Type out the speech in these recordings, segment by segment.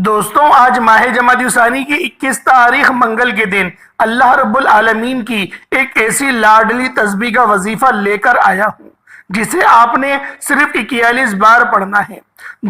دوستوں، آج ماہ جمادی ثانی کی 21 تاریخ منگل کے دن اللہ رب العالمین کی ایک ایسی لاڈلی تسبیح کا وظیفہ لے کر آیا ہوں جسے آپ نے صرف 41 بار پڑھنا ہے۔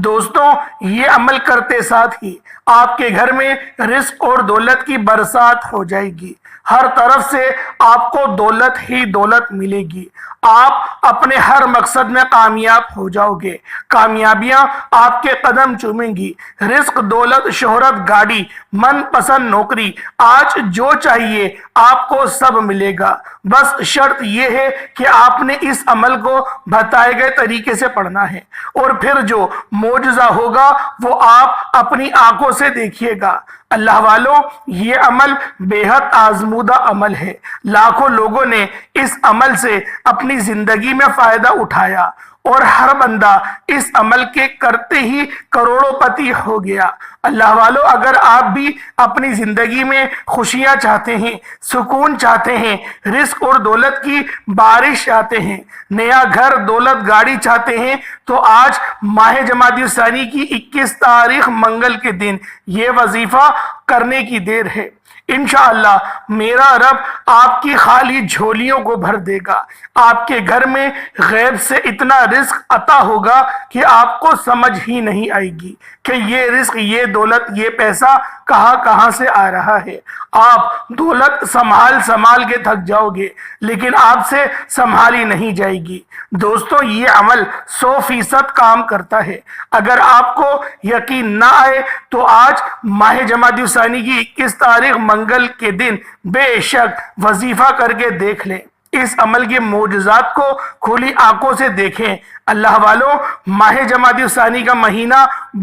دوستوں، یہ عمل کرتے ساتھ ہی آپ کے گھر میں رزق اور دولت کی برسات ہو جائے گی۔ ہر طرف سے آپ کو دولت ہی دولت ملے گی۔ آپ اپنے ہر مقصد میں کامیاب ہو جاؤ گے۔ کامیابیاں آپ کے قدم چومیں گی۔ رزق، دولت، شہرت، گاڑی، من پسند نوکری، آج جو چاہیے آپ کو سب ملے گا۔ بس شرط یہ ہے کہ آپ نے اس عمل کو بتائے گئے طریقے سے پڑھنا ہے، اور پھر جو معجزہ ہوگا وہ آپ اپنی آنکھوں سے دیکھیے گا۔ اللہ والوں، یہ عمل بے حد آزمودہ عمل ہے۔ لاکھوں لوگوں نے اس عمل سے اپنی زندگی میں فائدہ اٹھایا، اور ہر بندہ اس عمل کے کرتے ہی کروڑوں پتی ہو گیا۔ اللہ والوں، اگر آپ بھی اپنی زندگی میں خوشیاں چاہتے ہیں، سکون چاہتے ہیں، رزق اور دولت کی بارش چاہتے ہیں، نیا گھر، دولت، گاڑی چاہتے ہیں، تو آج ماہ جمادی ثانی کی 21 تاریخ منگل کے دن یہ وظیفہ کرنے کی دیر ہے۔ انشاءاللہ میرا رب آپ کی خالی جھولیوں کو بھر دے گا۔ آپ کے گھر میں غیب سے اتنا رزق عطا ہوگا کہ آپ کو سمجھ ہی نہیں آئے گی کہ یہ رزق، یہ دولت، یہ پیسہ کہاں سے آ رہا ہے۔ آپ دولت سنبھال کے تھک جاؤ گے، لیکن آپ سے سنبھالی نہیں جائے گی۔ دوستوں، یہ عمل 100% کام کرتا ہے۔ اگر آپ کو یقین نہ آئے تو آج ماہ جمادی ثانی کی 21 تاریخ منگل کے دن بے شک وظیفہ کر کے دیکھ لیں۔ اس عمل کے معجزات کو کھلی آنکھوں سے دیکھیں۔ اللہ والوں، ماہ جمادی ثانی کا مہینہ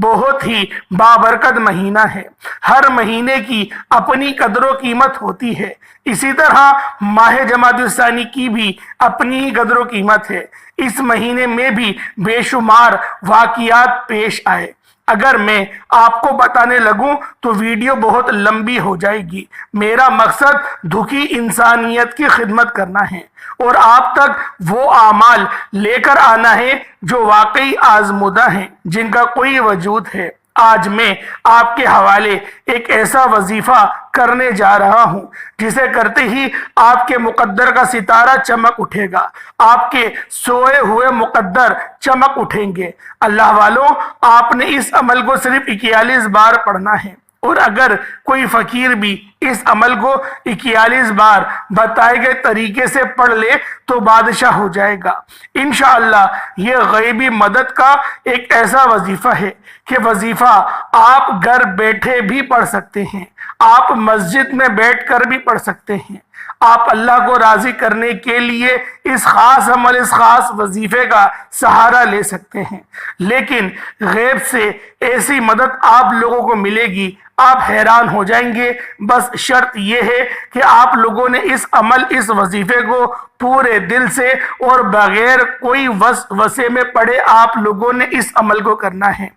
بہت ہی بابرکت مہینہ ہے۔ ہر مہینے کی اپنی قدر و قیمت ہوتی ہے، اسی طرح ماہ جمادی ثانی کی بھی اپنی ہی قدر و قیمت ہے۔ اس مہینے میں بھی بے شمار واقعات پیش آئے۔ اگر میں آپ کو بتانے لگوں تو ویڈیو بہت لمبی ہو جائے گی۔ میرا مقصد دکھی انسانیت کی خدمت کرنا ہے، اور آپ تک وہ اعمال لے کر آنا ہے جو واقعی آزمودہ ہیں، جن کا کوئی وجود ہے۔ آج میں آپ کے حوالے ایک ایسا وظیفہ کرنے جا رہا ہوں جسے کرتے ہی آپ کے مقدر کا ستارہ چمک اٹھے گا، آپ کے سوئے ہوئے مقدر چمک اٹھیں گے۔ اللہ والوں، آپ نے اس عمل کو صرف 41 بار پڑھنا ہے، اور اگر کوئی فقیر بھی اس عمل کو 41 بار بتائے گئے طریقے سے پڑھ لے تو بادشاہ ہو جائے گا۔ انشاءاللہ یہ غیبی مدد کا ایک ایسا وظیفہ ہے کہ وظیفہ آپ گھر بیٹھے بھی پڑھ سکتے ہیں، آپ مسجد میں بیٹھ کر بھی پڑھ سکتے ہیں۔ آپ اللہ کو راضی کرنے کے لیے اس خاص عمل، اس خاص وظیفے کا سہارا لے سکتے ہیں، لیکن غیب سے ایسی مدد آپ لوگوں کو ملے گی، آپ حیران ہو جائیں گے۔ بس شرط یہ ہے کہ آپ لوگوں نے اس عمل، اس وظیفے کو پورے دل سے اور بغیر کوئی وسوسے میں پڑھے آپ لوگوں نے اس عمل کو کرنا ہے۔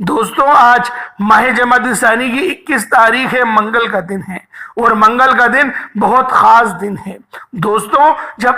دوستوں، آج ماہ جمادی ثانی کی 21 تاریخ ہے، منگل کا دن ہے، اور منگل کا دن بہت خاص دن ہے۔ دوستوں، جب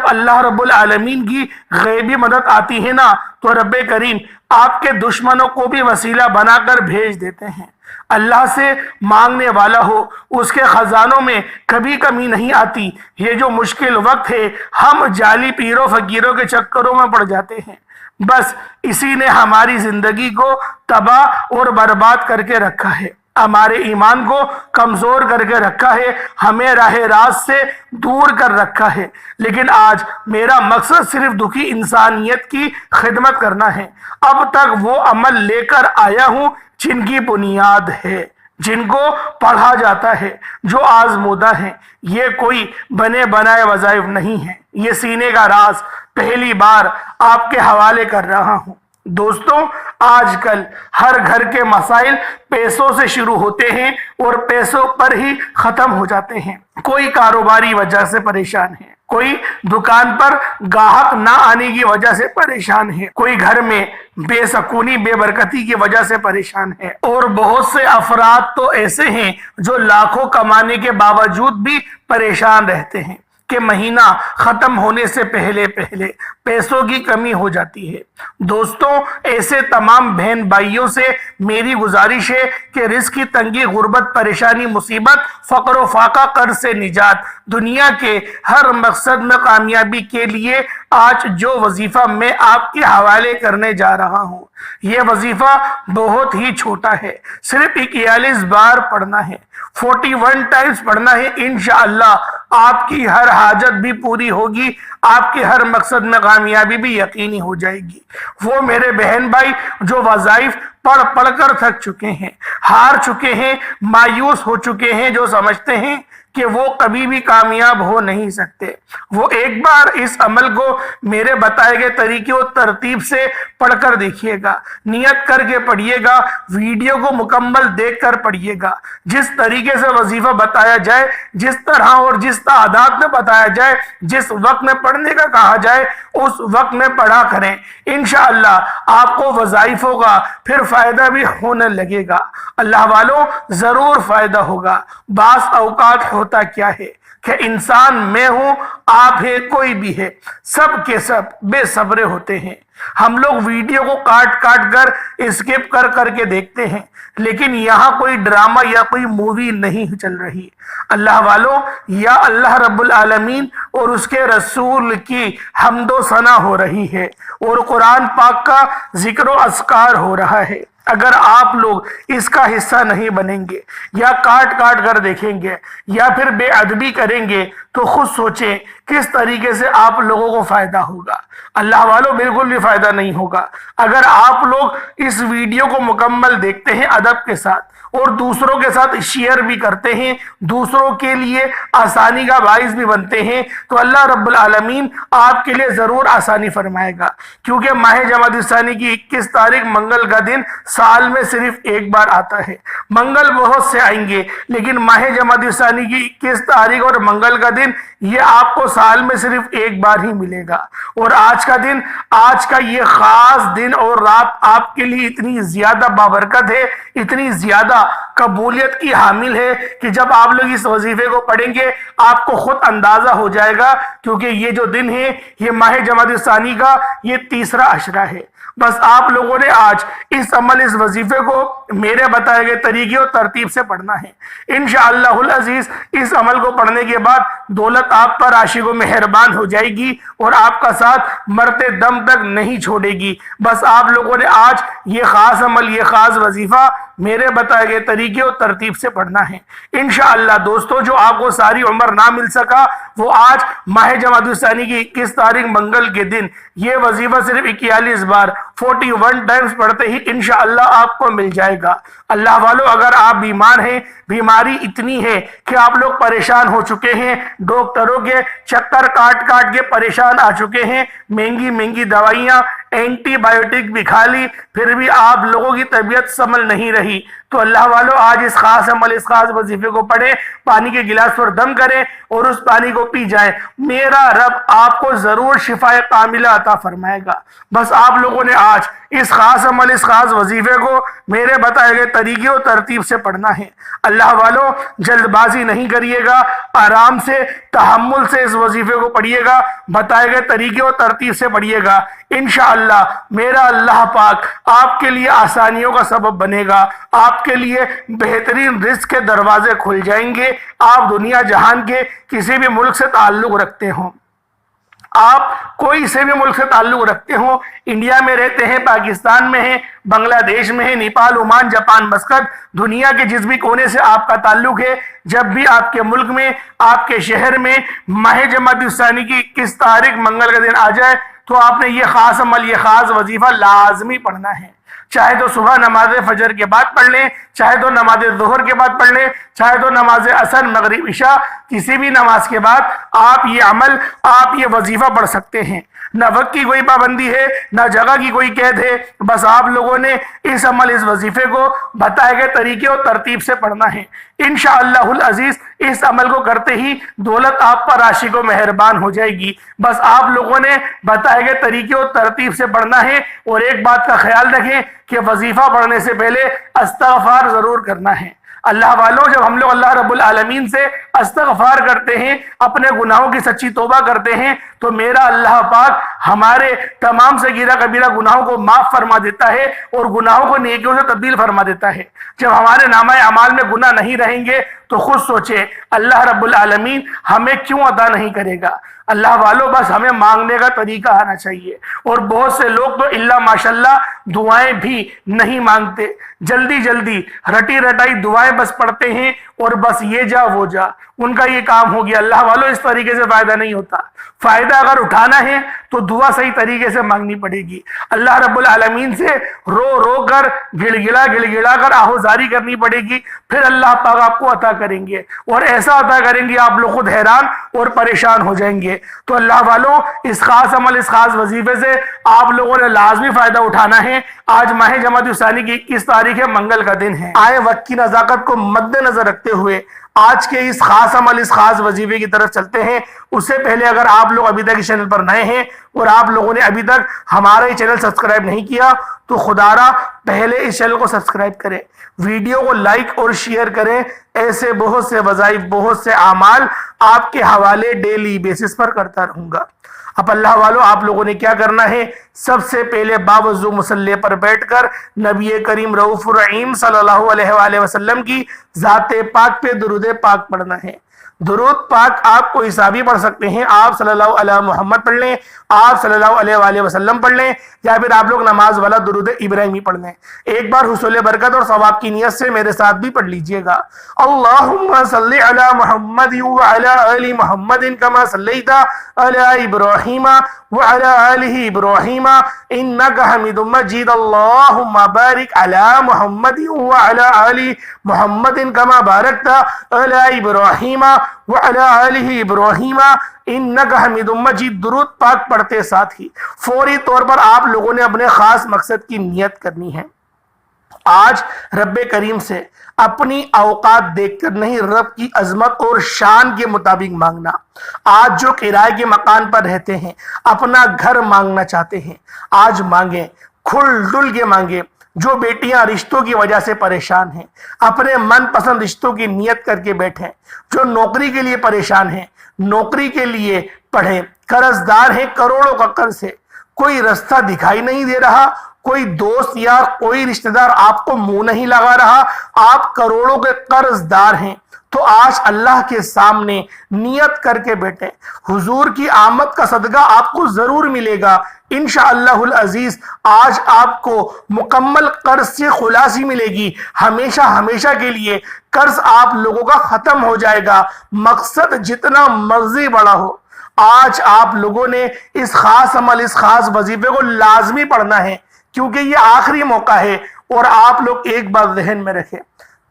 اللہ رب العالمین کی غیبی مدد آتی ہے نا، تو رب کریم آپ کے دشمنوں کو بھی وسیلہ بنا کر بھیج دیتے ہیں۔ اللہ سے مانگنے والا ہو، اس کے خزانوں میں کبھی کمی نہیں آتی۔ یہ جو مشکل وقت ہے، ہم جعلی پیروں فقیروں کے چکروں میں پڑ جاتے ہیں، بس اسی نے ہماری زندگی کو تباہ اور برباد کر کے رکھا ہے، ہمارے ایمان کو کمزور کر کے رکھا ہے، ہمیں راہ راست سے دور کر رکھا ہے۔ لیکن آج میرا مقصد صرف دکھی انسانیت کی خدمت کرنا ہے۔ اب تک وہ عمل لے کر آیا ہوں جن کی بنیاد ہے، جن کو پڑھا جاتا ہے، جو آزمودہ ہیں۔ یہ کوئی بنے بنائے وظائف نہیں ہیں، یہ سینے کا راز پہلی بار آپ کے حوالے کر رہا ہوں۔ دوستوں، آج کل ہر گھر کے مسائل پیسوں سے شروع ہوتے ہیں اور پیسوں پر ہی ختم ہو جاتے ہیں۔ کوئی کاروباری وجہ سے پریشان ہے، کوئی دکان پر گاہک نہ آنے کی وجہ سے پریشان ہے، کوئی گھر میں بے سکونی، بے برکتی کی وجہ سے پریشان ہے، اور بہت سے افراد تو ایسے ہیں جو لاکھوں کمانے کے باوجود بھی پریشان رہتے ہیں۔ کہ مہینہ ختم ہونے سے پہلے پیسوں کی کمی ہو جاتی ہے۔ دوستوں، ایسے تمام بہن بھائیوں سے میری گزارش ہے کہ رزق کی تنگی، غربت، پریشانی، مصیبت، فقر و فاقہ، قرض سے نجات، دنیا کے ہر مقصد میں کامیابی کے لیے آج جو وظیفہ میں آپ کے حوالے کرنے جا رہا ہوں، یہ وظیفہ بہت ہی چھوٹا ہے۔ صرف 41 بار پڑھنا ہے، 41 ٹائمز پڑھنا ہے۔ انشاءاللہ آپ کی ہر حاجت بھی پوری ہوگی، آپ کے ہر مقصد میں کامیابی بھی یقینی ہو جائے گی۔ وہ میرے بہن بھائی جو وظائف پڑھ پڑھ کر تھک چکے ہیں، ہار چکے ہیں، مایوس ہو چکے ہیں، جو سمجھتے ہیں کہ وہ کبھی بھی کامیاب ہو نہیں سکتے، وہ ایک بار اس عمل کو میرے بتائے گئے طریقے و ترتیب سے پڑھ کر دیکھیے گا، نیت کر کے پڑھیے گا، ویڈیو کو مکمل دیکھ کر پڑھیے گا۔ جس طریقے سے وظیفہ بتایا جائے، جس طرح اور جس تعداد میں بتایا جائے، جس وقت میں پڑھنے کا کہا جائے، اس وقت میں پڑھا کریں۔ انشاءاللہ آپ کو وظائف ہوگا، پھر فائدہ بھی ہونے لگے گا۔ اللہ والوں، ضرور فائدہ ہوگا۔ بعض اوقات ہوتا کیا ہے کہ انسان میں ہوں، آپ ہے، کوئی بھی ہے، سب کے سب بے صبرے ہوتے ہیں۔ ہم لوگ ویڈیو کو کاٹ کاٹ کر اسکپ کر کر کے دیکھتے ہیں، لیکن یہاں کوئی ڈرامہ یا کوئی مووی نہیں چل رہی۔ اللہ والوں، یا اللہ رب العالمین اور اس کے رسول کی حمد و ثنا ہو رہی ہے اور قرآن پاک کا ذکر و اذکار ہو رہا ہے۔ اگر آپ لوگ اس کا حصہ نہیں بنیں گے، یا کاٹ کاٹ کر دیکھیں گے، یا پھر بے ادبی کریں گے، تو خود سوچیں کس طریقے سے آپ لوگوں کو فائدہ ہوگا۔ اللہ والوں، بالکل بھی فائدہ نہیں ہوگا۔ اگر آپ لوگ اس ویڈیو کو مکمل دیکھتے ہیں ادب کے ساتھ اور دوسروں کے ساتھ شیئر بھی کرتے ہیں، دوسروں کے لیے آسانی کا باعث بھی بنتے ہیں، تو اللہ رب العالمین آپ کے لیے ضرور آسانی فرمائے گا۔ کیونکہ ماہ جمادی الثانی کی 21 تاریخ منگل کا دن سال میں صرف ایک بار آتا ہے۔ منگل بہت سے آئیں گے، لیکن ماہ جمادی الثانی کی 21 تاریخ اور منگل کا دن یہ آپ کو سال میں صرف ایک بار ہی ملے گا۔ اور آج کا دن، آج کا یہ خاص دن اور رات آپ کے لیے اتنی زیادہ بابرکت ہے، اتنی زیادہ قبولیت کی حامل ہے کہ جب آپ لوگ اس وظیفے کو پڑھیں گے آپ کو خود اندازہ ہو جائے گا، کیونکہ یہ جو دن ہے یہ ماہ جمادی الثانی کا یہ تیسرا عشرہ ہے۔ بس آپ لوگوں نے آج اس عمل، اس وظیفے کو میرے بتائے گئے طریقے اور ترتیب سے پڑھنا ہے۔ انشاءاللہ العزیز اس عمل کو پڑھنے کے بعد دولت آپ پر عاشق و مہربان ہو جائے گی اور آپ کا ساتھ مرتے دم تک نہیں چھوڑے گی۔ بس آپ لوگوں نے آج یہ خاص عمل، یہ خاص وظیفہ میرے بتائے گئے طریقے اور ترتیب سے پڑھنا ہے۔ انشاءاللہ دوستو، جو آپ کو ساری عمر نہ مل سکا، وہ آج ماہ جمادی الثانی کی 21 تاریخ منگل کے دن یہ وظیفہ صرف 41 بار 41 ٹائمز پڑھتے ہی انشاءاللہ آپ کو مل جائے گا۔ اللہ والو، اگر آپ بیمار ہیں، بیماری اتنی ہے کہ آپ لوگ پریشان ہو چکے ہیں، ڈاکٹروں کے چکر کاٹ کاٹ کے پریشان آ چکے ہیں، مہنگی مہنگی دوائیاں، اینٹی بایوٹک بھی کھا لی، پھر بھی آپ لوگوں کی طبیعت سنبھل نہیں رہی، تو اللہ والو آج اس خاص عمل، اس خاص وظیفے کو پڑھیں، پانی کے گلاس پر دم کریں اور اس پانی کو پی جائیں۔ میرا رب آپ کو ضرور شفا کاملہ عطا فرمائے گا۔ بس آپ لوگوں نے آج اس خاص عمل، اس خاص وظیفے کو میرے بتائے گئے طریقے اور ترتیب سے پڑھنا ہے۔ اللہ والو، جلد بازی نہیں کریے گا، آرام سے، تحمل سے اس وظیفے کو پڑھیے گا، بتائے گئے طریقے اور ترتیب سے پڑھیے گا۔ انشاءاللہ میرا اللہ پاک آپ کے لیے آسانیوں کا سبب بنے گا، آپ کے لیے بہترین رزق کے دروازے کھل جائیں گے۔ آپ دنیا جہان کے کسی بھی ملک سے تعلق رکھتے ہوں، آپ کوئی سے بھی ملک سے تعلق رکھتے ہوں، انڈیا میں رہتے ہیں، پاکستان میں ہیں، بنگلہ دیش میں ہیں، نیپال، عمان، جاپان، مسقط، دنیا کے جس بھی کونے سے آپ کا تعلق ہے، جب بھی آپ کے ملک میں، آپ کے شہر میں ماہ جمادی الثانی کی 21 تاریخ منگل کا دن آ جائے تو آپ نے یہ خاص عمل، یہ خاص وظیفہ لازمی پڑھنا ہے۔ چاہے تو صبح نماز فجر کے بعد پڑھ لیں، چاہے تو نماز ظہر کے بعد پڑھ لیں، چاہے تو نماز عصر، مغرب، عشاء، کسی بھی نماز کے بعد آپ یہ عمل، آپ یہ وظیفہ پڑھ سکتے ہیں۔ نہ وقت کی کوئی پابندی ہے، نہ جگہ کی کوئی قید ہے، بس آپ لوگوں نے اس عمل، اس وظیفے کو بتائے گئے طریقے اور ترتیب سے پڑھنا ہے۔ انشاءاللہ العزیز اس عمل کو کرتے ہی دولت آپ پر عاشق و مہربان ہو جائے گی۔ بس آپ لوگوں نے بتائے گئے طریقے اور ترتیب سے پڑھنا ہے، اور ایک بات کا خیال رکھیں کہ وظیفہ پڑھنے سے پہلے استغفار ضرور کرنا ہے۔ اللہ والوں، جب ہم لوگ اللہ رب العالمین سے استغفار کرتے ہیں، اپنے گناہوں کی سچی توبہ کرتے ہیں، تو میرا اللہ پاک ہمارے تمام صغیرہ کبیرہ گناہوں کو معاف فرما دیتا ہے اور گناہوں کو نیکیوں سے تبدیل فرما دیتا ہے۔ جب ہمارے نامہ اعمال میں گناہ نہیں رہیں گے تو خود سوچے اللہ رب العالمین ہمیں کیوں عطا نہیں کرے گا۔ اللہ والوں، بس ہمیں مانگنے کا طریقہ آنا چاہیے، اور بہت سے لوگ تو اللہ ماشاءاللہ دعائیں بھی نہیں مانگتے، جلدی جلدی رٹی رٹائی دعائیں بس پڑھتے ہیں اور بس یہ جا وہ جا، ان کا یہ کام ہو گیا۔ اللہ والوں، اس طریقے سے فائدہ نہیں ہوتا۔ فائدہ اگر اٹھانا ہے تو دعا صحیح طریقے سے مانگنی پڑے گی، اللہ رب العالمین سے رو رو کر گڑ گڑا کر آہوزاری کرنی پڑے گی، پھر اللہ پاک آپ کو عطا کریں گے، اور ایسا عطا کریں گے آپ لوگ خود حیران اور پریشان ہو جائیں گے۔ تو اللہ والوں، اس خاص عمل، اس خاص وظیفے سے آپ لوگوں نے لازمی فائدہ اٹھانا ہے۔ آج ماہ جمادی الثانی کی 21 تاریخ ہے، منگل کا دن ہے۔ آئے وقت کی نزاکت کو مد نظر رکھتے ہوئے آج کے اس خاص عمل، اس خاص وظیفے کی طرف چلتے ہیں۔ اس سے پہلے اگر آپ لوگ ابھی تک اس چینل پر نئے ہیں اور آپ لوگوں نے ابھی تک ہمارا یہ چینل سبسکرائب نہیں کیا تو خدا را پہلے اس چینل کو سبسکرائب کریں، ویڈیو کو لائک اور شیئر کریں۔ ایسے بہت سے وظائف، بہت سے اعمال آپ کے حوالے ڈیلی بیسس پر کرتا رہوں گا۔ اب اللہ والوں، آپ لوگوں نے کیا کرنا ہے؟ سب سے پہلے باوضو مصلی پر بیٹھ کر نبی کریم رؤوف الرحیم صلی اللہ علیہ وآلہ وسلم کی ذات پاک پہ درود پاک پڑھنا ہے۔ درود پاک آپ کو حسابی پڑھ سکتے ہیں، آپ صلی اللہ علیہ محمد پڑھ لیں، آپ صلی اللہ علیہ وآلہ وسلم پڑھ لیں، یا پھر آپ لوگ نماز والا درود ابراہیمی پڑھ لیں۔ ایک بار حصول برکت اور ثواب کی نیت سے میرے ساتھ بھی پڑھ لیجئے گا۔ اللہم صلی علی محمد وعلی آل محمد کما صلیت علی ابراہیم وعلی آل ابراہیم انک حمید مجید۔ اللہم بارک علی محمد وعلی آل محمد کما بارکت علی ابراہیم وعلی آل ابراہیم انک حمید مجید۔ درود پاک پڑھتے ساتھ ہی فوری طور پر آپ لوگوں نے اپنے خاص مقصد کی نیت کرنی ہے۔ آج رب کریم سے اپنی اوقات دیکھ کر نہیں، رب کی عظمت اور شان کے مطابق مانگنا۔ آج جو کرائے کے مکان پر رہتے ہیں، اپنا گھر مانگنا چاہتے ہیں، آج مانگیں، کھل ڈل کے مانگیں۔ جو بیٹیاں رشتوں کی وجہ سے پریشان ہیں، اپنے من پسند رشتوں کی نیت کر کے بیٹھیں۔ جو نوکری کے لیے پریشان ہیں، نوکری کے لیے پڑھیں۔ قرض دار ہیں، کروڑوں کا قرض ہے، کوئی رستہ دکھائی نہیں دے رہا، کوئی دوست یا کوئی رشتہ دار آپ کو منہ نہیں لگا رہا، آپ کروڑوں کے قرض دار ہیں، تو آج اللہ کے سامنے نیت کر کے بیٹھیں۔ حضور کی آمد کا صدقہ آپ کو ضرور ملے گا انشاءاللہ العزیز۔ آج آپ کو مکمل قرض سے خلاصی ملے گی، ہمیشہ ہمیشہ کے لیے قرض آپ لوگوں کا ختم ہو جائے گا، مقصد جتنا مرضی بڑا ہو۔ آج آپ لوگوں نے اس خاص عمل، اس خاص وظیفے کو لازمی پڑھنا ہے، کیونکہ یہ آخری موقع ہے۔ اور آپ لوگ ایک بات ذہن میں رکھیں،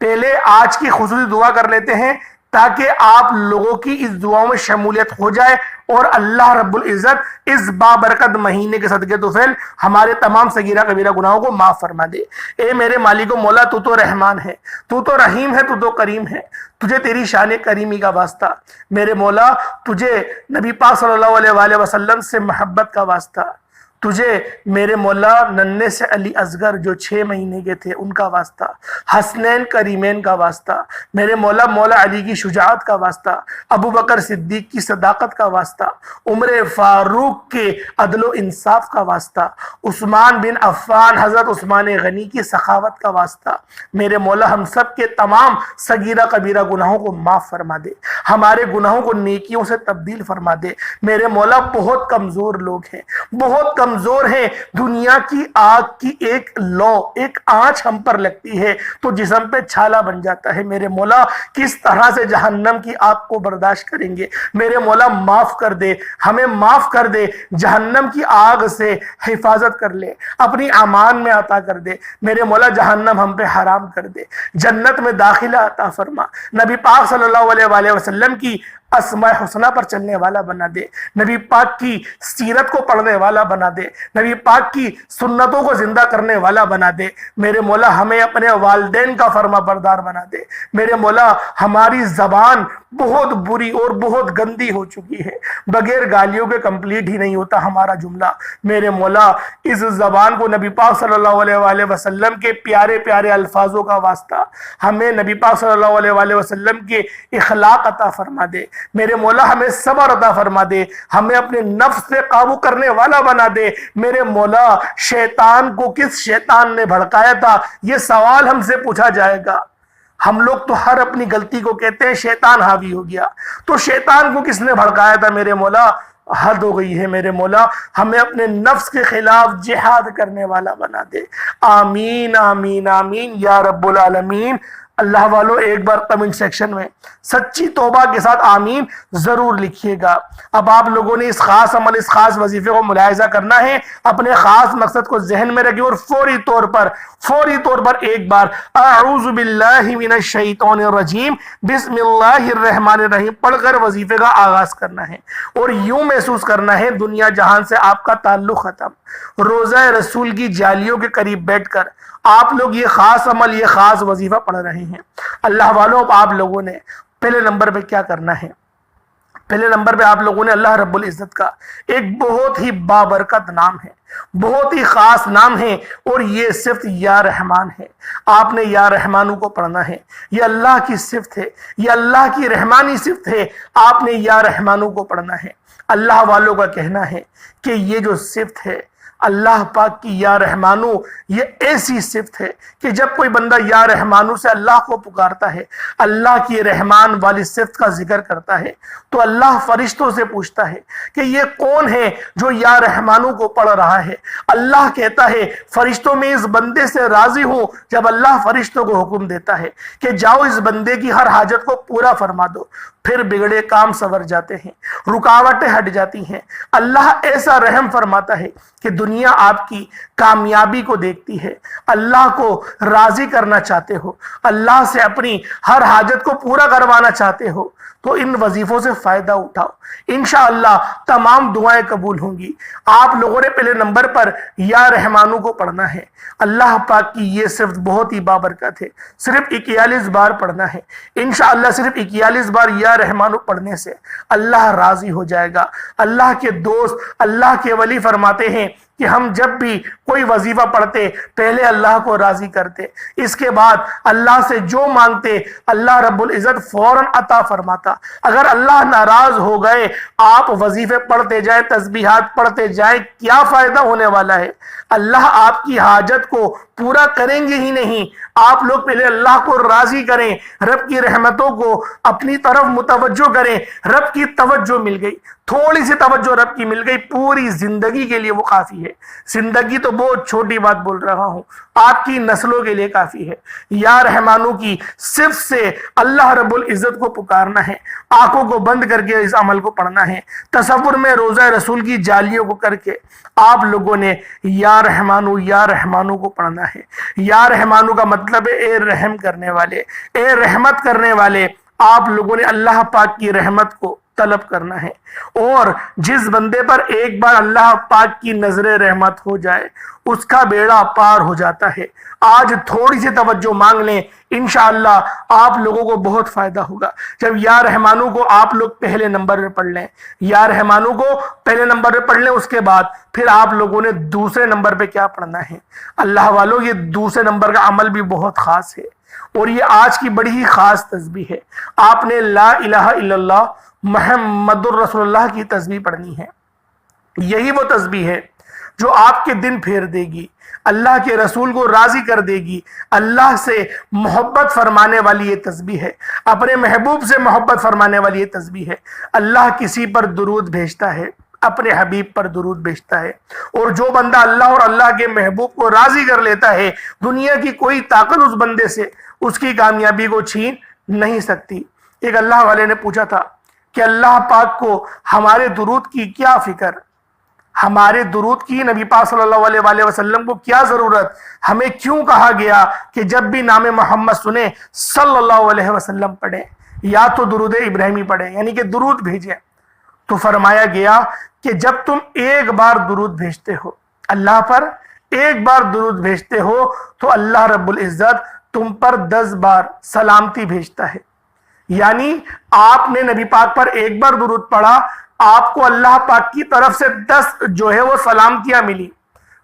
پہلے آج کی خصوصی دعا کر لیتے ہیں تاکہ آپ لوگوں کی اس دعاؤں میں شمولیت ہو جائے اور اللہ رب العزت اس بابرکت مہینے کے صدقے طفیل ہمارے تمام صغیرہ کبیرہ گناہوں کو معاف فرما دے۔ اے میرے مالک و مولا، تو تو رحمان ہے، تو تو رحیم ہے، تو تو کریم ہے، تجھے تیری شان کریمی کا واسطہ۔ میرے مولا، تجھے نبی پاک صلی اللہ علیہ وآلہ وسلم سے محبت کا واسطہ، تجھے میرے مولا ننھے سے علی اصغر جو 6 مہینے کے تھے ان کا واسطہ، حسنین کریمین کا واسطہ، میرے مولا مولا علی کی شجاعت کا واسطہ، ابو بکر صدیق کی صداقت کا واسطہ، عمر فاروق کے عدل و انصاف کا واسطہ، عثمان بن عفان حضرت عثمان غنی کی سخاوت کا واسطہ۔ میرے مولا ہم سب کے تمام صغیرہ کبیرہ گناہوں کو معاف فرما دے، ہمارے گناہوں کو نیکیوں سے تبدیل فرما دے۔ میرے مولا بہت کمزور لوگ ہیں، بہت کمزور ہیں، دنیا کی آگ کی ایک لو، ایک آنچ ہم پر لگتی ہے تو جسم پہ چھالا بن جاتا ہے۔ میرے مولا کس طرح سے جہنم کی آگ کو برداشت کریں گے؟ میرے مولا معاف کر دے، ہمیں معاف کر دے، جہنم کی آگ سے حفاظت کر لے، اپنی امان میں عطا کر دے۔ میرے مولا جہنم ہم پہ حرام کر دے، جنت میں داخلہ عطا فرما۔ نبی پاک صلی اللہ علیہ وآلہ وسلم کی اسماء حسنہ پر چلنے والا بنا دے، نبی پاک کی سیرت کو پڑھنے والا بنا دے، نبی پاک کی سنتوں کو زندہ کرنے والا بنا دے۔ میرے مولا ہمیں اپنے والدین کا فرما بردار بنا دے۔ میرے مولا ہماری زبان بہت بری اور بہت گندی ہو چکی ہے، بغیر گالیوں کے کمپلیٹ ہی نہیں ہوتا ہمارا جملہ۔ میرے مولا اس زبان کو نبی پاک صلی اللہ علیہ وآلہ وسلم کے پیارے پیارے الفاظوں کا واسطہ ہمیں نبی پاک صلی اللہ علیہ وآلہ وسلم کے اخلاق عطا فرما دے۔ میرے مولا ہمیں صبر عطا فرما دے، ہمیں اپنے نفس سے قابو کرنے والا بنا دے۔ میرے مولا شیطان کو کس شیطان نے بھڑکایا تھا، یہ سوال ہم سے پوچھا جائے گا۔ ہم لوگ تو ہر اپنی غلطی کو کہتے ہیں شیطان حاوی ہو گیا، تو شیطان کو کس نے بھڑکایا تھا؟ میرے مولا حد ہو گئی ہے۔ میرے مولا ہمیں اپنے نفس کے خلاف جہاد کرنے والا بنا دے۔ آمین آمین آمین یا رب العالمین۔ اللہ والو ایک بار کمنٹ سیکشن میں سچی توبہ کے ساتھ آمین ضرور لکھیے گا۔ اب آپ لوگوں نے اس خاص عمل، اس خاص وظیفے کو ملاحظہ کرنا ہے، اپنے خاص مقصد کو ذہن میں رکھیں اور فوری طور پر ایک بار اعوذ باللہ من الشیطان الرجیم بسم اللہ الرحمن الرحیم پڑھ کر وظیفے کا آغاز کرنا ہے، اور یوں محسوس کرنا ہے دنیا جہان سے آپ کا تعلق ختم۔ روزہ رسول کی جالیوں کے قریب بیٹھ کر آپ لوگ یہ خاص عمل، یہ خاص وظیفہ پڑھ رہے ہیں۔ اللہ والوں، اب آپ لوگوں نے پہلے نمبر پہ کیا کرنا ہے؟ پہلے نمبر پہ آپ لوگوں نے اللہ رب العزت کا ایک بہت ہی بابرکت نام ہے، بہت ہی خاص نام ہے، اور یہ صفت یا رحمان ہے۔ آپ نے یا رحمانو کو پڑھنا ہے، یہ اللہ کی صفت ہے، یہ اللہ کی رحمانی صفت ہے۔ آپ نے یا رحمانو کو پڑھنا ہے۔ اللہ والوں کا کہنا ہے کہ یہ جو صفت ہے اللہ پاک کی یا رحمانو، یہ ایسی صفت ہے کہ جب کوئی بندہ یا رحمانو سے اللہ کو پکارتا ہے، اللہ کی رحمان والی صفت کا ذکر کرتا ہے، تو اللہ فرشتوں سے پوچھتا ہے کہ یہ کون ہے جو یا رحمانو کو پڑھ رہا ہے؟ اللہ کہتا ہے فرشتوں میں اس بندے سے راضی ہوں۔ جب اللہ فرشتوں کو حکم دیتا ہے کہ جاؤ اس بندے کی ہر حاجت کو پورا فرما دو، پھر بگڑے کام سنور جاتے ہیں، رکاوٹیں ہٹ جاتی ہیں۔ اللہ ایسا رحم فرماتا ہے کہ دنیا آپ کی کامیابی کو دیکھتی ہے، اللہ کو راضی کرنا چاہتے ہو، اللہ سے اپنی ہر حاجت کو پورا کروانا چاہتے ہو، تو ان وظیفوں سے فائدہ اٹھاؤ، انشاءاللہ تمام دعائیں قبول ہوں گی۔ آپ لوگوں نے پہلے نمبر پر یا رحمانو کو پڑھنا ہے۔ اللہ پاک کی یہ صفت بہت ہی بابرکت ہے، صرف 41 بار پڑھنا ہے۔ انشاءاللہ صرف 41 بار یا رحمانو پڑھنے سے اللہ راضی ہو جائے گا۔ اللہ کے دوست، اللہ کے ولی فرماتے ہیں کہ ہم جب بھی کوئی وظیفہ پڑھتے پہلے اللہ کو راضی کرتے، اس کے بعد اللہ سے جو مانگتے اللہ رب العزت فوراً عطا فرماتا۔ اگر اللہ ناراض ہو گئے، آپ وظیفے پڑھتے جائیں، تسبیحات پڑھتے جائیں، کیا فائدہ ہونے والا ہے؟ اللہ آپ کی حاجت کو پورا کریں گے ہی نہیں۔ آپ لوگ پہلے اللہ کو راضی کریں، رب کی رحمتوں کو اپنی طرف متوجہ کریں۔ رب کی توجہ مل گئی، تھوڑی سی توجہ رب کی مل گئی، پوری زندگی کے لیے وہ کافی ہے۔ زندگی تو بہت چھوٹی بات بول رہا ہوں، آپ کی نسلوں کے لیے کافی ہے۔ یا رحمانو کی صرف سے اللہ رب العزت کو پکارنا ہے، آنکھوں کو بند کر کے اس عمل کو پڑھنا ہے، تصور میں روزہ رسول کی جالیوں کو کر کے آپ لوگوں نے یا رحمانو کو پڑھنا ہے۔ یا رحمانو کا مطلب ہے اے رحم کرنے والے، اے رحمت کرنے والے۔ آپ لوگوں نے اللہ پاک کی رحمت کو طلب کرنا ہے، اور جس بندے پر ایک بار اللہ پاک کی نظر رحمت ہو جائے اس کا بیڑا پار ہو جاتا ہے۔ آج تھوڑی سی توجہ مانگ لیں، انشاءاللہ آپ لوگوں کو بہت فائدہ ہوگا۔ جب یا رحمانو کو آپ لوگ پہلے نمبر پہ پڑھ لیں، یا رحمانو کو پہلے نمبر پہ پڑھ لیں، اس کے بعد پھر آپ لوگوں نے دوسرے نمبر پہ کیا پڑھنا ہے؟ اللہ والوں، یہ دوسرے نمبر کا عمل بھی بہت خاص ہے، اور یہ آج کی بڑی ہی خاص تسبیح ہے۔ آپ نے لا الہ الا اللہ محمد الرسول اللہ کی تسبیح پڑھنی ہے۔ یہی وہ تسبیح ہے جو آپ کے دن پھیر دے گی، اللہ کے رسول کو راضی کر دے گی، اللہ سے محبت فرمانے والی یہ تسبیح ہے، اپنے محبوب سے محبت فرمانے والی یہ تسبیح ہے۔ اللہ کسی پر درود بھیجتا ہے، اپنے حبیب پر درود بھیجتا ہے، اور جو بندہ اللہ اور اللہ کے محبوب کو راضی کر لیتا ہے، دنیا کی کوئی طاقت اس بندے سے اس کی کامیابی کو چھین نہیں سکتی۔ ایک اللہ والے نے پوچھا تھا کہ اللہ پاک کو ہمارے درود کی کیا فکر، ہمارے درود کی نبی پاک صلی اللہ علیہ وآلہ وسلم کو کیا ضرورت، ہمیں کیوں کہا گیا کہ جب بھی نام محمد سنیں صلی اللہ علیہ وسلم پڑھیں، یا تو درود ابراہیمی پڑھیں، یعنی کہ درود بھیجیں؟ تو فرمایا گیا کہ جب تم ایک بار درود بھیجتے ہو اللہ پر، ایک بار درود بھیجتے ہو، تو اللہ رب العزت تم پر 10 بار سلامتی بھیجتا ہے۔ یعنی آپ نے نبی پاک پر ایک بار درود پڑھا، آپ کو اللہ پاک کی طرف سے 10 جو ہے وہ سلامتیاں ملی،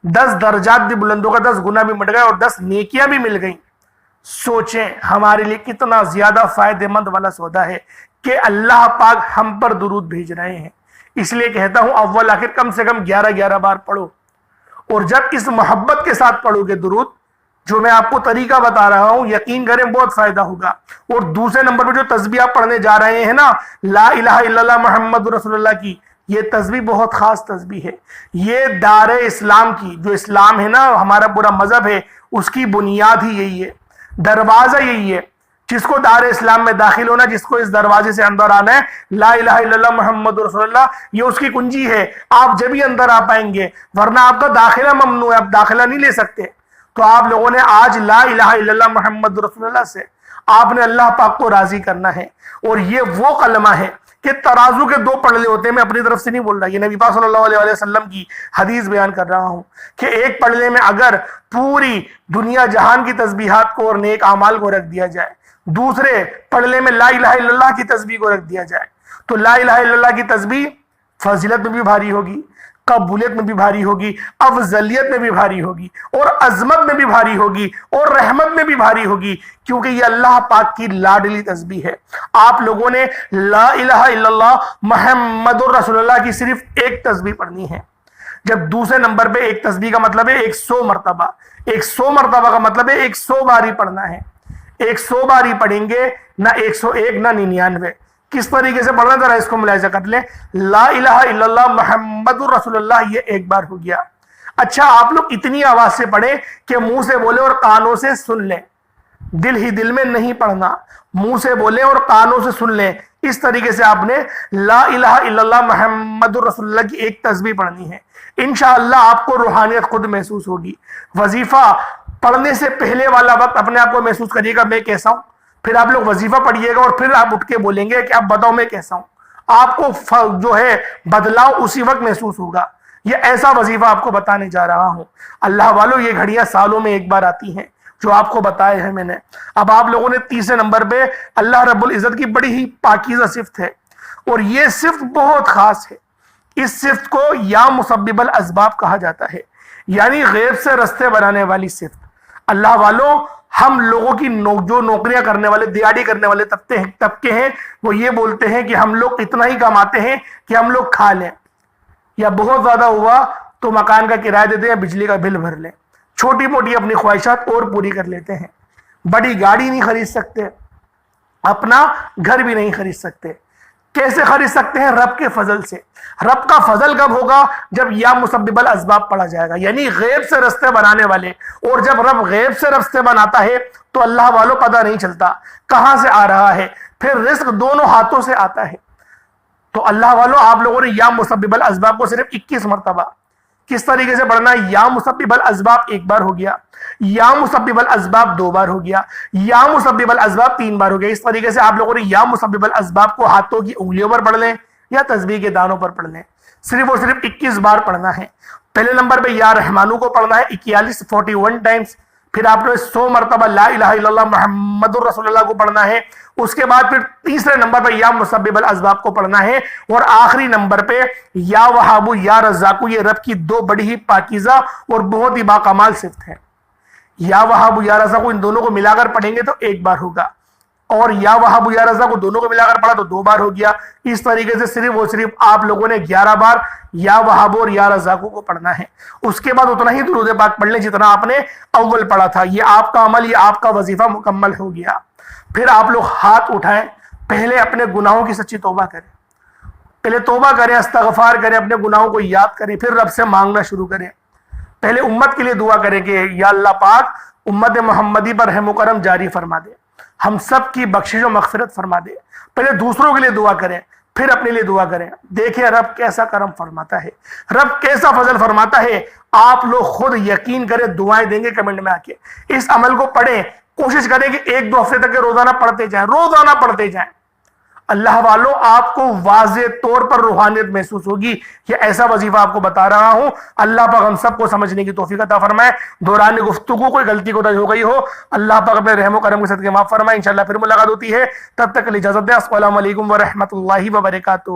10 درجات بھی بلند ہو گئے، 10 گناہ بھی مٹ گئے اور 10 نیکیاں بھی مل گئیں۔ سوچیں ہمارے لیے کتنا زیادہ فائدہ مند والا سودا ہے کہ اللہ پاک ہم پر درود بھیج رہے ہیں۔ اس لیے کہتا ہوں اول آخر کم سے کم 11 بار پڑھو، اور جب اس محبت کے ساتھ پڑھو گے درود، جو میں آپ کو طریقہ بتا رہا ہوں، یقین کریں بہت فائدہ ہوگا۔ اور دوسرے نمبر پہ جو تسبیح آپ پڑھنے جا رہے ہیں نا، لا الہ الا اللہ محمد رسول اللہ کی، یہ تسبیح بہت خاص تسبیح ہے۔ یہ دار اسلام کی، جو اسلام ہے نا ہمارا پورا مذہب ہے، اس کی بنیاد ہی یہی ہے، دروازہ یہی ہے۔ جس کو دار اسلام میں داخل ہونا، جس کو اس دروازے سے اندر آنا ہے، لا الہ الا اللہ محمد رسول اللہ، یہ اس کی کنجی ہے۔ آپ جب ہی اندر آ پائیں گے، ورنہ آپ کا داخلہ ممنوع ہے، آپ داخلہ نہیں لے سکتے۔ تو آپ لوگوں نے آج لا الہ الا اللہ محمد رسول اللہ سے آپ نے اللہ پاک کو راضی کرنا ہے۔ اور یہ وہ کلمہ ہے کہ ترازو کے 2 پڑلے ہوتے ہیں، میں اپنی طرف سے نہیں بول رہا، یہ نبی پاک صلی اللہ علیہ وسلم کی حدیث بیان کر رہا ہوں کہ ایک پڑلے میں اگر پوری دنیا جہان کی تسبیحات کو اور نیک اعمال کو رکھ دیا جائے، دوسرے پڑلے میں لا الہ الا اللہ کی تسبیح کو رکھ دیا جائے، تو لا الہ الا اللہ کی تسبیح فضیلت میں بھی بھاری ہوگی، قبولیت میں بھی بھاری ہوگی، افضلیت میں بھی بھاری ہوگی، اور عظمت میں بھی بھاری ہوگی، اور رحمت میں بھی بھاری ہوگی، کیونکہ یہ اللہ پاک کی لاڈلی تسبیح ہے۔ آپ لوگوں نے لا الہ الا اللہ محمد رسول اللہ کی صرف ایک تسبیح پڑھنی ہے، جب دوسرے نمبر پہ ایک تسبیح کا مطلب ہے 100 مرتبہ، 100 مرتبہ کا مطلب ہے 100 باری پڑھنا ہے۔ 100 باری پڑھیں گے، نہ 101 نہ 99۔ کس طریقے سے پڑھنا، ذرا اس کو ملاحظہ کر لیں۔ لا الہ الا اللہ محمد رسول اللہ، یہ ایک بار ہو گیا۔ اچھا آپ لوگ اتنی آواز سے پڑھیں کہ منہ سے بولے اور کانوں سے سن لیں، دل ہی دل میں نہیں پڑھنا، منہ سے بولے اور کانوں سے سن لیں۔ اس طریقے سے آپ نے لا الہ الا اللہ محمد رسول اللہ کی ایک تسبیح پڑھنی ہے۔ انشاءاللہ آپ کو روحانیت خود محسوس ہوگی۔ وظیفہ پڑھنے سے پہلے والا وقت اپنے آپ کو محسوس کریے گا میں کیسا ہوں، پھر آپ لوگ وظیفہ پڑھیے گا اور پھر آپ اٹھ کے بولیں گے کہ اب بتاؤ میں کیسا ہوں۔ آپ کو جو ہے بدلاؤ اسی وقت محسوس ہوگا۔ یہ ایسا وظیفہ آپ کو بتانے جا رہا ہوں۔ اللہ والوں یہ گھڑیاں سالوں میں ایک بار آتی ہیں جو آپ کو بتائے ہیں میں نے۔ اب آپ لوگوں نے تیسرے نمبر پہ اللہ رب العزت کی بڑی ہی پاکیزہ صفت ہے، اور یہ صفت بہت خاص ہے۔ اس صفت کو یا مسبب الاسباب کہا جاتا ہے، یعنی غیب سے رستے بنانے والی صفت۔ اللہ والوں ہم لوگوں کی جو نوکریاں کرنے والے، دیہڑی کرنے والے طبقے ہیں، وہ یہ بولتے ہیں کہ ہم لوگ اتنا ہی کماتے ہیں کہ ہم لوگ کھا لیں، یا بہت زیادہ ہوا تو مکان کا کرایہ دیتے ہیں، بجلی کا بل بھر لیں، چھوٹی موٹی اپنی خواہشات اور پوری کر لیتے ہیں۔ بڑی گاڑی نہیں خرید سکتے، اپنا گھر بھی نہیں خرید سکتے۔ کیسے خرید سکتے ہیں؟ رب کے فضل سے۔ رب کا فضل کب ہوگا؟ جب یا مسبب الاسباب پڑھا جائے گا، یعنی غیب سے رستے بنانے والے۔ اور جب رب غیب سے رستے بناتا ہے تو اللہ والوں پتہ نہیں چلتا کہاں سے آ رہا ہے، پھر رزق دونوں ہاتھوں سے آتا ہے۔ تو اللہ والوں آپ لوگوں نے یا مسبب الاسباب کو صرف 21 مرتبہ کس طریقے سے پڑھنا ہے؟ یا مسبب الاسباب ایک بار ہو گیا، یا مسبب الاسباب 2 بار ہو گیا، یا مسبب الاسباب 3 بار ہو گیا۔ اس طریقے سے آپ لوگوں نے یا مسبب الاسباب کو ہاتھوں کی انگلیوں پر پڑھ لیں یا تسبیح کے دانوں پر پڑھ لیں، صرف اور صرف 21 بار پڑھنا ہے۔ پہلے نمبر پہ یا رحمانو کو پڑھنا ہے 41 ٹائمز، پھر آپ نے 100 مرتبہ لا الہ الا اللہ محمد الرسول اللہ کو پڑھنا ہے۔ اس کے بعد پھر تیسرے نمبر پہ یا مسبب الاسباب کو پڑھنا ہے، اور آخری نمبر پہ یا وہابو یا رزاقو، یہ رب کی 2 بڑی ہی پاکیزہ اور بہت ہی باکمال صفت ہے۔ یا وہابو یا رزاقو ان دونوں کو ملا کر پڑھیں گے تو 1 بار ہوگا، اور یا وہابو یا رزاقو دونوں کو ملا کر پڑھا تو 2 بار ہو گیا۔ اس طریقے سے صرف اور صرف آپ لوگوں نے 11 بار یا وہابو اور یا رزاقو کو پڑھنا ہے۔ اس کے بعد اتنا ہی درود پاک پڑھ لیں جتنا آپ نے اول پڑھا تھا۔ یہ آپ کا عمل، یہ آپ کا وظیفہ مکمل ہو گیا۔ پھر آپ لوگ ہاتھ اٹھائیں، پہلے اپنے گناہوں کی سچی توبہ کریں، پہلے توبہ کریں، استغفار کریں، اپنے گناہوں کو یاد کریں، پھر رب سے مانگنا شروع کریں۔ پہلے امت کے لیے دعا کریں کہ یا اللہ پاک امت محمدی پر رحم و کرم جاری فرما دے، ہم سب کی بخشش و مغفرت فرما دے۔ پہلے دوسروں کے لیے دعا کریں، پھر اپنے لیے دعا کریں، دیکھیں رب کیسا کرم فرماتا ہے، رب کیسا فضل فرماتا ہے۔ آپ لوگ خود یقین کریں، دعائیں دیں گے کمنٹ میں آ کے۔ اس عمل کو پڑھیں، کوشش کریں کہ 1-2 ہفتے تک روزانہ پڑھتے جائیں، روزانہ پڑھتے جائیں۔ اللہ والوں آپ کو واضح طور پر روحانیت محسوس ہوگی. یہ ایسا وظیفہ آپ کو بتا رہا ہوں. اللہ پاک ہم سب کو سمجھنے کی توفیق عطا فرمائے. دوران گفتگو کوئی غلطی کوتاہی ہو گئی ہو, اللہ پاک اپنے رحم و کرم کے صدقے معاف فرمائے. انشاءاللہ پھر ملاقات ہوتی ہے, تب تک کے لیے اجازت دیں. السلام علیکم ورحمۃ اللہ وبرکاتہ.